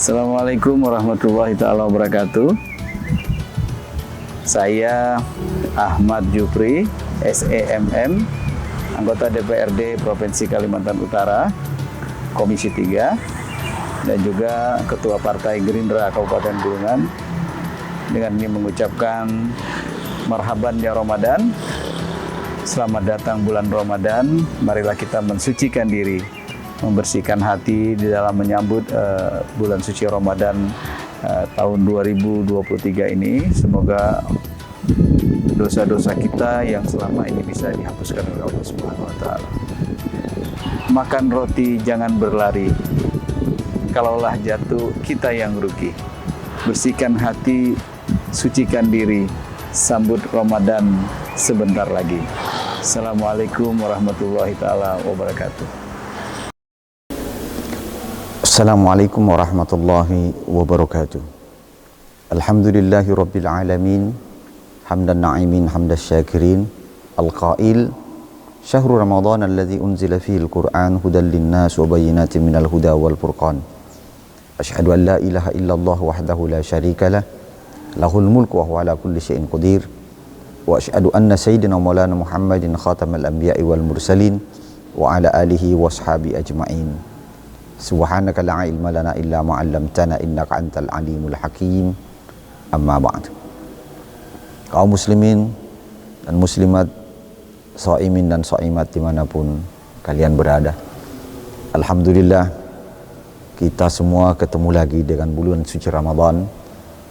Assalamualaikum warahmatullahi taala wabarakatuh. Saya Ahmad Jupri, SEMM, anggota DPRD Provinsi Kalimantan Utara, Komisi 3, dan juga Ketua Partai Gerindra Kabupaten Bulungan. Dengan ini mengucapkan marhaban ya Ramadan. Selamat datang bulan Ramadan. Marilah kita mensucikan diri, membersihkan hati di dalam menyambut bulan suci Ramadan tahun 2023 ini. Semoga dosa-dosa kita yang selama ini bisa dihapuskan oleh Allah Subhanahu wa taala. Makan roti jangan berlari. Kalaulah jatuh kita yang rugi. Bersihkan hati, sucikan diri. Sambut Ramadan sebentar lagi. Assalamualaikum warahmatullahi taala wabarakatuh. Assalamualaikum warahmatullahi wabarakatuh. Alhamdulillahi rabbil alamin, hamdan na'imin hamdas syakirin, al-qail syahru ramadhan alladhi unzila fihi al-Qur'an hudan linnas wa bayyinatin minal huda wal furqan. Asyhadu an la ilaha illallah wahdahu la syarika lah, lahul mulku wa huwa ala kulli syai'in qadir. Wa asyhadu anna sayyidina maulana Muhammadin khatamal anbiya'i wal mursalin wa ala alihi wa ashabi ajma'in. Subhanaka la ilma lana illa ma 'allamtana innaka antal alimul hakim. Amma ba'd. Kaum muslimin dan muslimat, shaimin dan shaimat dimanapun kalian berada, alhamdulillah kita semua ketemu lagi dengan bulan suci Ramadan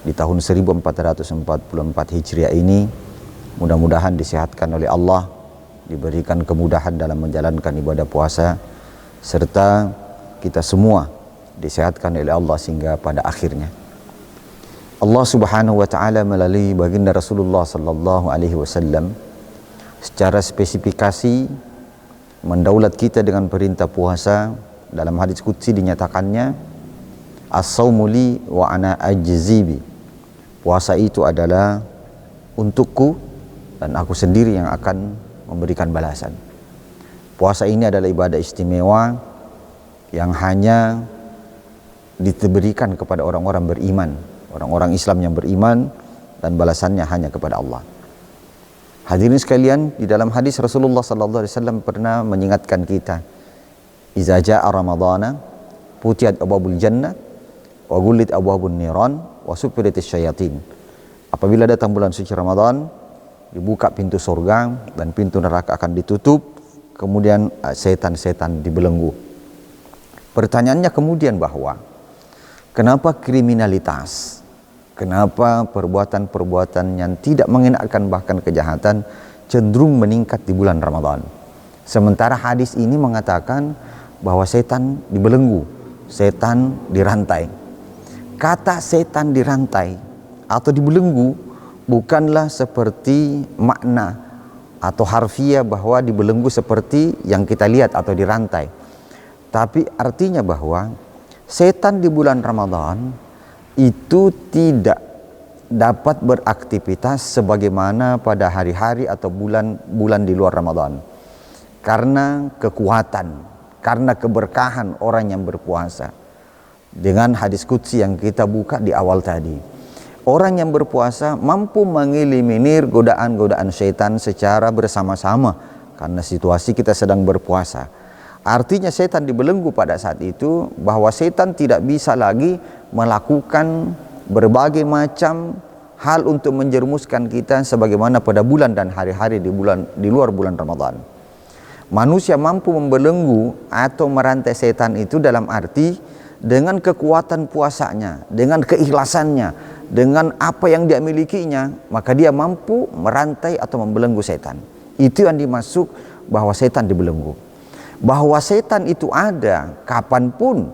di tahun 1444 Hijriah ini. Mudah-mudahan disehatkan oleh Allah, diberikan kemudahan dalam menjalankan ibadah puasa, serta kita semua disehatkan oleh Allah sehingga pada akhirnya Allah Subhanahu wa taala melalui baginda Rasulullah sallallahu alaihi wasallam secara spesifikasi mendaulat kita dengan perintah puasa. Dalam hadis qudsi dinyatakannya, as-saumu li wa ana ajzibi. Puasa itu adalah untukku dan aku sendiri yang akan memberikan balasan. Puasa ini adalah ibadah istimewa yang hanya diberikan kepada orang-orang beriman, orang-orang Islam yang beriman, dan balasannya hanya kepada Allah. Hadirin sekalian, di dalam hadis Rasulullah sallallahu alaihi wasallam pernah mengingatkan kita, "Iza jaa Ramadhana futiyat abwabul jannah wa ghullit abwabun niran wa suffidatis syayatin." Apabila datang bulan suci Ramadan, dibuka pintu surga dan pintu neraka akan ditutup, kemudian setan-setan dibelenggu. Pertanyaannya kemudian bahwa kenapa kriminalitas, kenapa perbuatan-perbuatan yang tidak mengenakan bahkan kejahatan cenderung meningkat di bulan Ramadan? Sementara hadis ini mengatakan bahwa setan dibelenggu, setan dirantai. Kata setan dirantai atau dibelenggu bukanlah seperti makna atau harfiah bahwa dibelenggu seperti yang kita lihat atau dirantai. Tapi artinya bahwa setan di bulan Ramadan itu tidak dapat beraktivitas sebagaimana pada hari-hari atau bulan-bulan di luar Ramadan. Karena kekuatan, karena keberkahan orang yang berpuasa. Dengan hadis qudsi yang kita buka di awal tadi. Orang yang berpuasa mampu mengeliminir godaan-godaan setan secara bersama-sama karena situasi kita sedang berpuasa. Artinya setan dibelenggu pada saat itu, bahwa setan tidak bisa lagi melakukan berbagai macam hal untuk menjerumuskan kita sebagaimana pada bulan dan hari-hari di luar bulan Ramadan. Manusia mampu membelenggu atau merantai setan itu dalam arti dengan kekuatan puasanya, dengan keikhlasannya, dengan apa yang dia milikinya, maka dia mampu merantai atau membelenggu setan. Itu yang dimaksud bahwa setan dibelenggu. Bahwa setan itu ada kapanpun,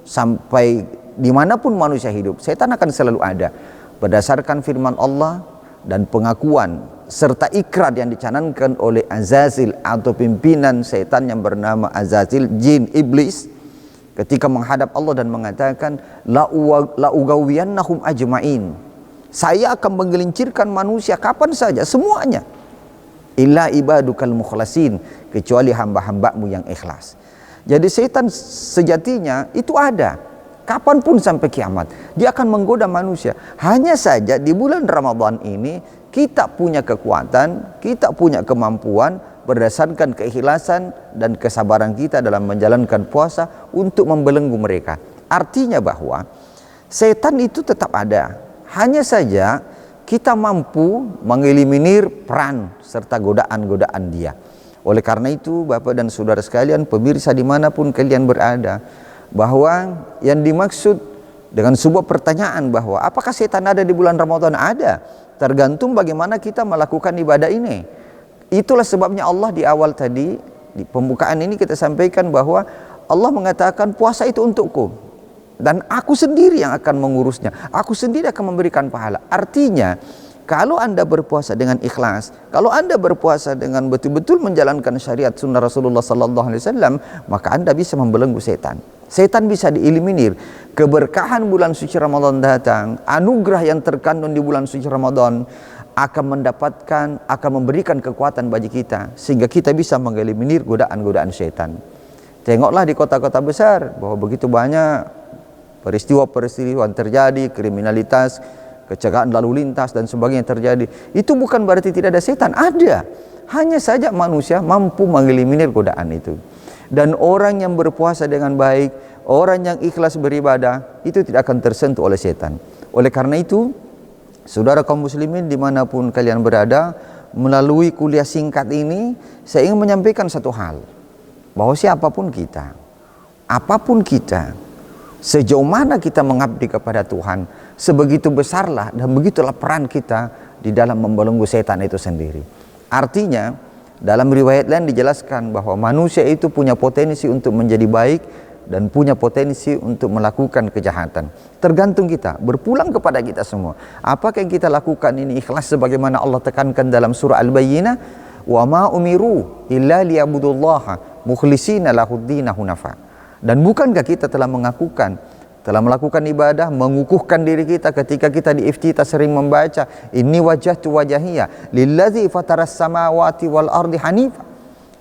sampai dimanapun manusia hidup, setan akan selalu ada. Berdasarkan firman Allah dan pengakuan serta ikrar yang dicanangkan oleh Azazil atau pimpinan setan yang bernama Azazil, jin iblis, ketika menghadap Allah dan mengatakan, la ugawiyannahum ajma'in, saya akan menggelincirkan manusia kapan saja, semuanya, illa ibadukal mukhlasin, kecuali hamba-hambamu yang ikhlas. Jadi setan sejatinya itu ada, Kapanpun sampai kiamat, dia akan menggoda manusia. Hanya saja di bulan Ramadan ini kita punya kekuatan, kita punya kemampuan berdasarkan keikhlasan dan kesabaran kita dalam menjalankan puasa untuk membelenggu mereka. Artinya bahwa setan itu tetap ada. Hanya saja kita mampu mengeliminir peran serta godaan-godaan dia. Oleh karena itu, Bapak dan Saudara sekalian, pemirsa dimanapun kalian berada, bahwa yang dimaksud dengan sebuah pertanyaan bahwa apakah setan ada di bulan Ramadan? Ada, tergantung bagaimana kita melakukan ibadah ini. Itulah sebabnya Allah di awal tadi, di pembukaan ini kita sampaikan bahwa Allah mengatakan puasa itu untukku dan aku sendiri yang akan mengurusnya, aku sendiri akan memberikan pahala. Artinya kalau Anda berpuasa dengan ikhlas, kalau Anda berpuasa dengan betul-betul menjalankan syariat sunnah Rasulullah SAW, maka Anda bisa membelenggu setan. Setan bisa dieliminir. Keberkahan bulan suci Ramadan datang, anugerah yang terkandung di bulan suci Ramadan akan mendapatkan, akan memberikan kekuatan bagi kita, sehingga kita bisa mengeliminir godaan-godaan setan. Tengoklah di kota-kota besar bahwa begitu banyak peristiwa-peristiwa yang terjadi, kriminalitas, kecelakaan lalu lintas dan sebagainya terjadi. Itu bukan berarti tidak ada setan, ada. Hanya saja manusia mampu mengeliminir godaan itu. Dan orang yang berpuasa dengan baik, orang yang ikhlas beribadah, itu tidak akan tersentuh oleh setan. Oleh karena itu, saudara kaum muslimin dimanapun kalian berada, melalui kuliah singkat ini, saya ingin menyampaikan satu hal, bahwa siapapun kita, apapun kita, sejauh mana kita mengabdi kepada Tuhan, sebegitu besarlah dan begitulah peran kita di dalam membelenggu setan itu sendiri. Artinya, dalam riwayat lain dijelaskan bahwa manusia itu punya potensi untuk menjadi baik dan punya potensi untuk melakukan kejahatan. Tergantung kita, berpulang kepada kita semua. Apakah yang kita lakukan ini ikhlas sebagaimana Allah tekankan dalam surah Al-Bayyinah, "Wa ma umiru illa liya'budullaha mukhlishina lahuddina hunafa." Dan bukankah kita telah melakukan ibadah, mengukuhkan diri kita ketika kita di iftitah sering membaca inni wajhtu wajhiya lillazi fataras samawati wal ardi hanifa,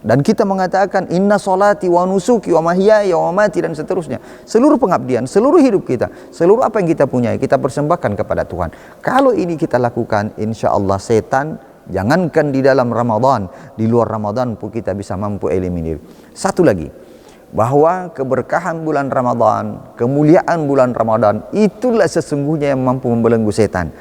dan kita mengatakan inna solati wa nusuki wa mahyaya wa mamati dan seterusnya. Seluruh pengabdian, seluruh hidup kita, seluruh apa yang kita punya, kita persembahkan kepada Tuhan. Kalau ini kita lakukan, insya Allah setan, jangankan di dalam Ramadan, di luar Ramadan pun kita bisa mampu eliminir. Satu lagi, bahwa keberkahan bulan Ramadan, kemuliaan bulan Ramadan, itulah sesungguhnya yang mampu membelenggu setan.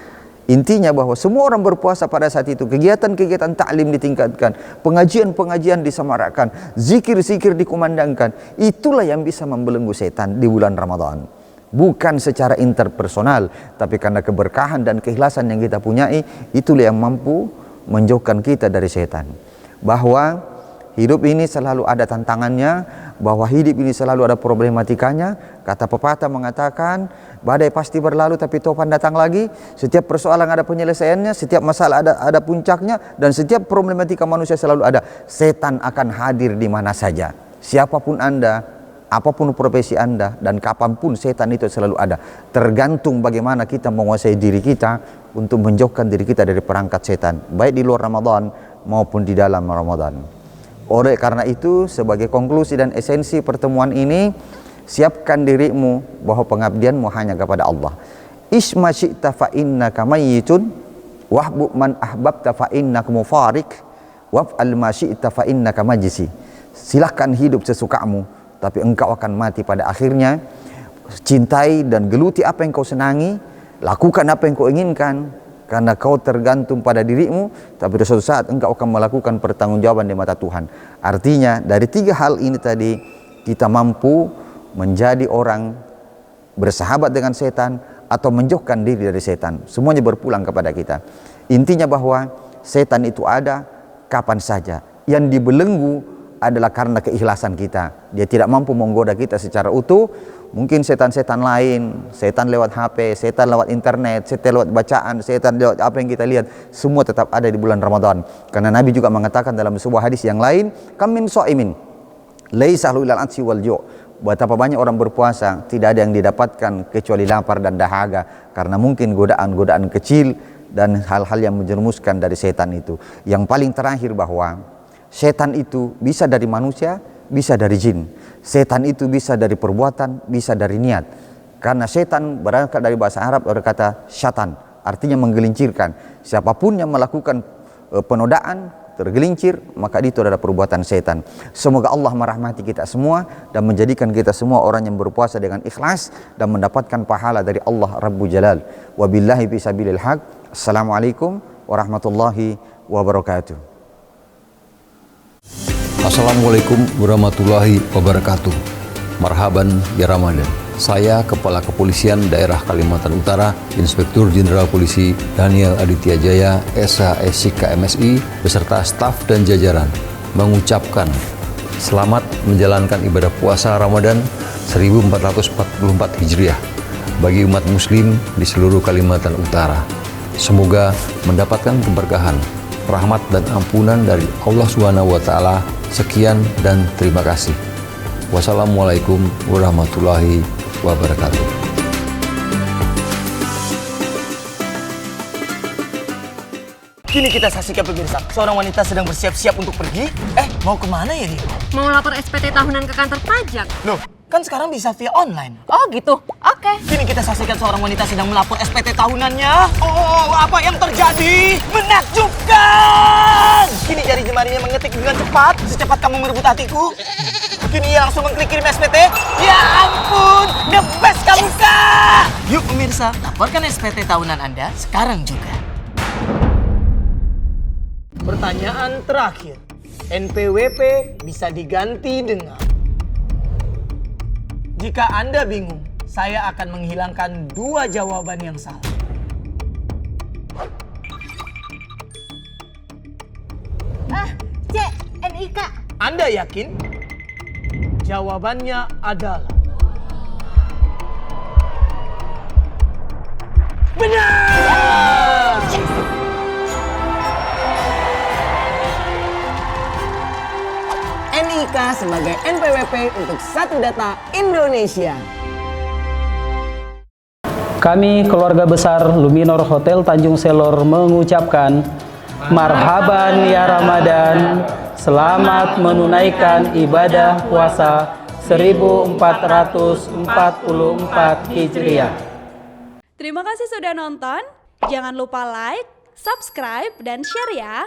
Intinya bahwa semua orang berpuasa pada saat itu, kegiatan-kegiatan taklim ditingkatkan, pengajian-pengajian disemarakan, zikir-zikir dikumandangkan, itulah yang bisa membelenggu setan di bulan Ramadan. Bukan secara interpersonal, tapi karena keberkahan dan keikhlasan yang kita punyai, itulah yang mampu menjauhkan kita dari setan. Bahwa hidup ini selalu ada tantangannya, bahwa hidup ini selalu ada problematikanya. Kata pepatah mengatakan, badai pasti berlalu tapi topan datang lagi. Setiap persoalan ada penyelesaiannya, setiap masalah ada puncaknya, dan setiap problematika manusia selalu ada. Setan akan hadir di mana saja. Siapapun Anda, apapun profesi Anda, dan kapanpun setan itu selalu ada. Tergantung bagaimana kita menguasai diri kita untuk menjauhkan diri kita dari perangkat setan, baik di luar Ramadan maupun di dalam Ramadan. Oleh karena itu, sebagai konklusi dan esensi pertemuan ini, siapkan dirimu bahwa pengabdianmu hanya kepada Allah. Isma syi'ta fa innaka mayyitun wahbub man ahbabta fa innaka mufarik waf'al ma syi'ta fa innaka majisi. Silahkan hidup sesukamu, tapi engkau akan mati pada akhirnya. Cintai dan geluti apa yang kau senangi, lakukan apa yang kau inginkan, karena kau tergantung pada dirimu, tapi suatu saat engkau akan melakukan pertanggungjawaban di mata Tuhan. Artinya dari tiga hal ini tadi, kita mampu menjadi orang bersahabat dengan setan atau menjauhkan diri dari setan. Semuanya berpulang kepada kita. Intinya bahwa setan itu ada kapan saja. Yang dibelenggu adalah karena keikhlasan kita. Dia tidak mampu menggoda kita secara utuh. Mungkin setan-setan lain, setan lewat HP, setan lewat internet, setan lewat bacaan, setan lewat apa yang kita lihat, semua tetap ada di bulan Ramadan. Karena Nabi juga mengatakan dalam sebuah hadis yang lain, kam min shaimin laisa lahu ilal atsi wal ju'. Betapa banyak orang berpuasa, tidak ada yang didapatkan kecuali lapar dan dahaga, karena mungkin godaan-godaan kecil dan hal-hal yang menjerumuskan dari setan itu. Yang paling terakhir bahwa setan itu bisa dari manusia, bisa dari jin. Setan itu bisa dari perbuatan, bisa dari niat. Karena setan berangkat dari bahasa Arab dari kata syatan, artinya menggelincirkan. Siapapun yang melakukan penodaan, tergelincir, maka itu adalah perbuatan setan. Semoga Allah merahmati kita semua dan menjadikan kita semua orang yang berpuasa dengan ikhlas dan mendapatkan pahala dari Allah Rabbul Jalal. Wabillahi fisabilil haq. Assalamualaikum warahmatullahi wabarakatuh. Assalamualaikum warahmatullahi wabarakatuh. Marhaban ya Ramadan. Saya Kepala Kepolisian Daerah Kalimantan Utara, Inspektur Jenderal Polisi Daniel Aditya Jaya, SH MSI, beserta staf dan jajaran, mengucapkan selamat menjalankan ibadah puasa Ramadan 1444 Hijriah bagi umat muslim di seluruh Kalimantan Utara. Semoga mendapatkan keberkahan, rahmat dan ampunan dari Allah SWT. Sekian dan terima kasih. Wassalamualaikum warahmatullahi wabarakatuh. Kini kita saksikan pemirsa, seorang wanita sedang bersiap-siap untuk pergi. Mau kemana ya dia? Mau lapor SPT tahunan ke kantor pajak. Loh, kan sekarang bisa via online. Oh gitu, oke. Kini kita saksikan seorang wanita sedang melapor SPT tahunannya. Oh, apa yang terjadi? Menakjubkan! Kini jari jemarinya mengetik dengan cepat, secepat kamu merebut hatiku. Kini ia langsung mengklik kirim SPT. Ya ampun, the best kamu, Kak! Yuk pemirsa, laporkan SPT tahunan Anda sekarang juga. Pertanyaan terakhir. NPWP bisa diganti dengan... Jika Anda bingung, saya akan menghilangkan 2 jawaban yang salah. C, NIK. Anda yakin? Jawabannya adalah... benar! NIK sebagai NPWP untuk Satu Data Indonesia. Kami keluarga besar Luminor Hotel Tanjung Selor mengucapkan marhaban ya Ramadan, selamat menunaikan ibadah puasa 1444 Hijriah. Terima kasih sudah nonton, jangan lupa like, subscribe, dan share ya.